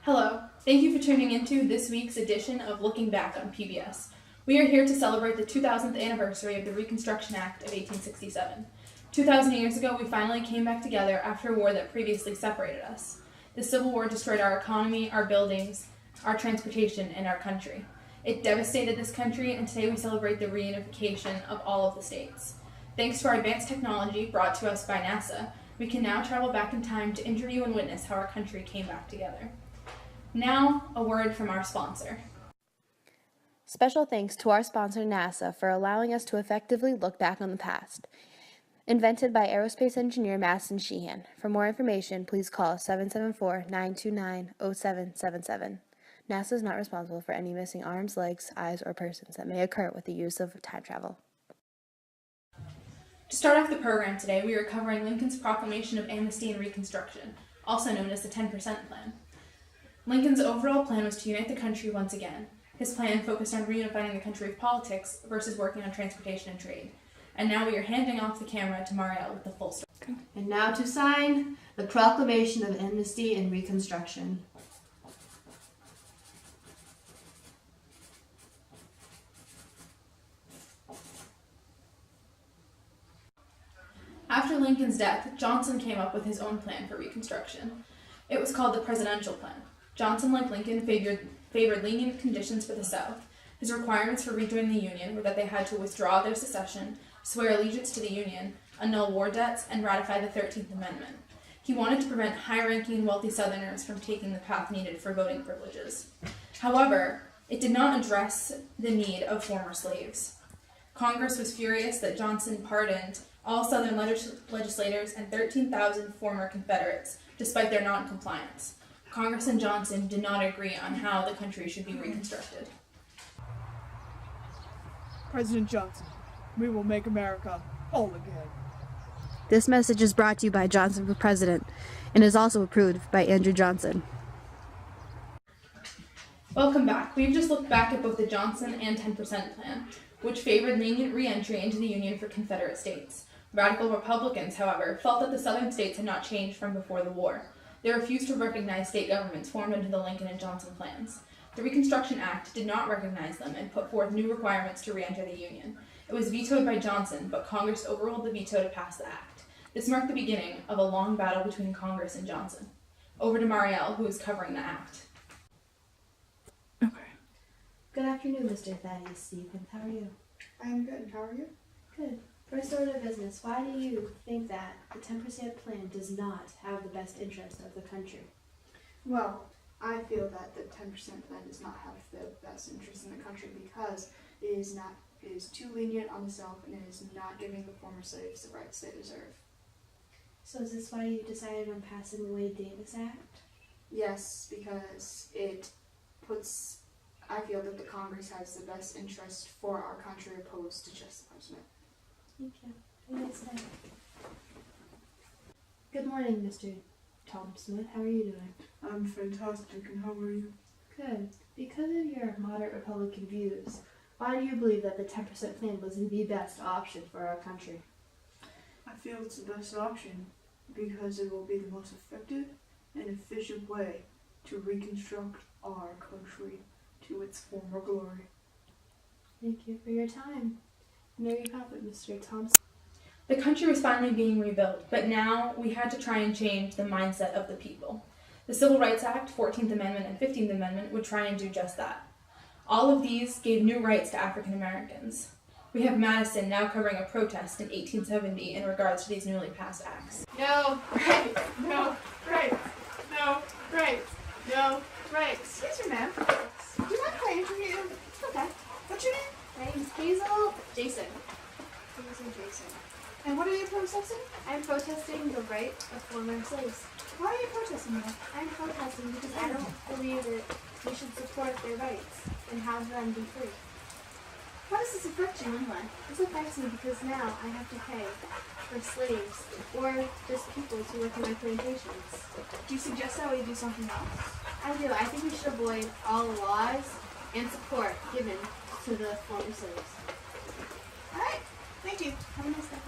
Hello, thank you for tuning into this week's edition of Looking Back on PBS. We are here to celebrate the 2000th anniversary of the Reconstruction Act of 1867. 2,000 years ago, we finally came back together after a war that previously separated us. The Civil War destroyed our economy, our buildings, our transportation, and our country. It devastated this country, and today we celebrate the reunification of all of the states. Thanks to our advanced technology brought to us by NASA, we can now travel back in time to interview and witness how our country came back together. Now, a word from our sponsor. Special thanks to our sponsor NASA for allowing us to effectively look back on the past. Invented by aerospace engineer Madison Sheehan. For more information, please call 774-929-0777. NASA is not responsible for any missing arms, legs, eyes, or persons that may occur with the use of time travel. To start off the program today, we are covering Lincoln's proclamation of amnesty and Reconstruction, also known as the 10% Plan. Lincoln's overall plan was to unite the country once again. His plan focused on reunifying the country of politics versus working on transportation and trade. And now we are handing off the camera to Marielle with the full story. And now to sign the Proclamation of Amnesty and Reconstruction. After Lincoln's death, Johnson came up with his own plan for Reconstruction. It was called the Presidential Plan. Johnson, like Lincoln, favored lenient conditions for the South. His requirements for rejoining the Union were that they had to withdraw their secession, swear allegiance to the Union, annul war debts, and ratify the 13th Amendment. He wanted to prevent high-ranking and wealthy Southerners from taking the path needed for voting privileges. However, it did not address the need of former slaves. Congress was furious that Johnson pardoned all Southern legislators and 13,000 former Confederates, despite their non-compliance. Congress and Johnson did not agree on how the country should be reconstructed. President Johnson, we will make America whole again. This message is brought to you by Johnson for President and is also approved by Andrew Johnson. Welcome back. We've just looked back at both the Johnson and 10% Plan, which favored lenient re-entry into the Union for Confederate states. Radical Republicans, however, felt that the Southern states had not changed from before the war. They refused to recognize state governments formed under the Lincoln and Johnson plans. The Reconstruction Act did not recognize them and put forth new requirements to re-enter the Union. It was vetoed by Johnson, but Congress overruled the veto to pass the act. This marked the beginning of a long battle between Congress and Johnson. Over to Marielle, who is covering the act. Okay. Good afternoon, Mr. Thaddeus Stevens. How are you? I am good. How are you? Good. First order of business, why do you think that the 10% plan does not have the best interest of the country? Well, I feel that the 10% plan does not have the best interest in the country because it is too lenient on the South and it is not giving the former slaves the rights they deserve. So is this why you decided on passing the Wade-Davis Act? Yes, because I feel that the Congress has the best interest for our country opposed to just the president. Thank you. Have a nice day. Good morning, Mr. Tom Smith. How are you doing? I'm fantastic, and how are you? Good. Because of your moderate Republican views, why do you believe that the 10% plan was the best option for our country? I feel it's the best option because it will be the most effective and efficient way to reconstruct our country to its former glory. Thank you for your time. And there you have it, Mr. Thompson. The country was finally being rebuilt, but now we had to try and change the mindset of the people. The Civil Rights Act, 14th Amendment, and 15th Amendment would try and do just that. All of these gave new rights to African Americans. We have Madison now covering a protest in 1870 in regards to these newly passed acts. No, right, no, right, no, right, no, right. Excuse me, ma'am. Do you mind if I interview you? Okay. What's your name? My name is Hazel Jason. Jason. And what are you protesting? I'm protesting the right of former slaves. Why are you protesting that? I'm protesting because I don't believe that we should support their rights and have them be free. How does this affect you anyway? This affects me because now I have to pay for slaves or just people to work in my plantations. Do you suggest that we do something else? I do. I think we should avoid all laws and support given to the former slaves. Alright, thank you. Have a nice day.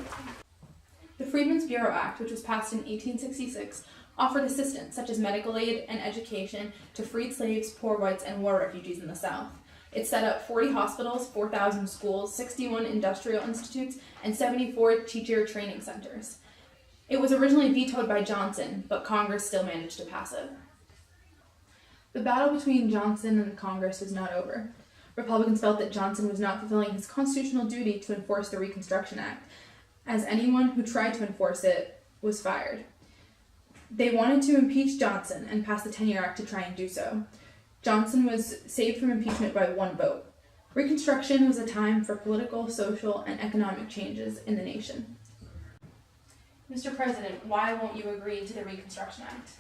The Freedmen's Bureau Act, which was passed in 1866, offered assistance such as medical aid and education to freed slaves, poor whites, and war refugees in the South. It set up 40 hospitals, 4,000 schools, 61 industrial institutes, and 74 teacher training centers. It was originally vetoed by Johnson, but Congress still managed to pass it. The battle between Johnson and Congress was not over. Republicans felt that Johnson was not fulfilling his constitutional duty to enforce the Reconstruction Act, as anyone who tried to enforce it was fired. They wanted to impeach Johnson and pass the 10-year Act to try and do so. Johnson was saved from impeachment by 1 vote. Reconstruction was a time for political, social, and economic changes in the nation. Mr. President, why won't you agree to the Reconstruction Act?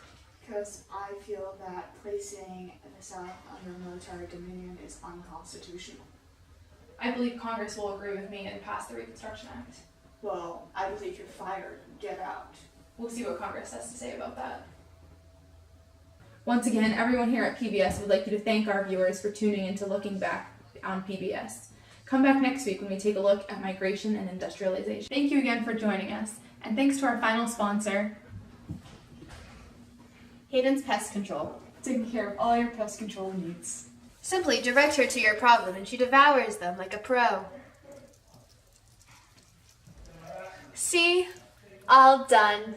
Because I feel that placing the South under military dominion is unconstitutional. I believe Congress will agree with me and pass the Reconstruction Act. Well, I believe you're fired. Get out. We'll see what Congress has to say about that. Once again, everyone here at PBS would like you to thank our viewers for tuning in to Looking Back on PBS. Come back next week when we take a look at migration and industrialization. Thank you again for joining us, and thanks to our final sponsor, Hayden's Pest Control. Taking care of all your pest control needs. Simply direct her to your problem and she devours them like a pro. See? All done.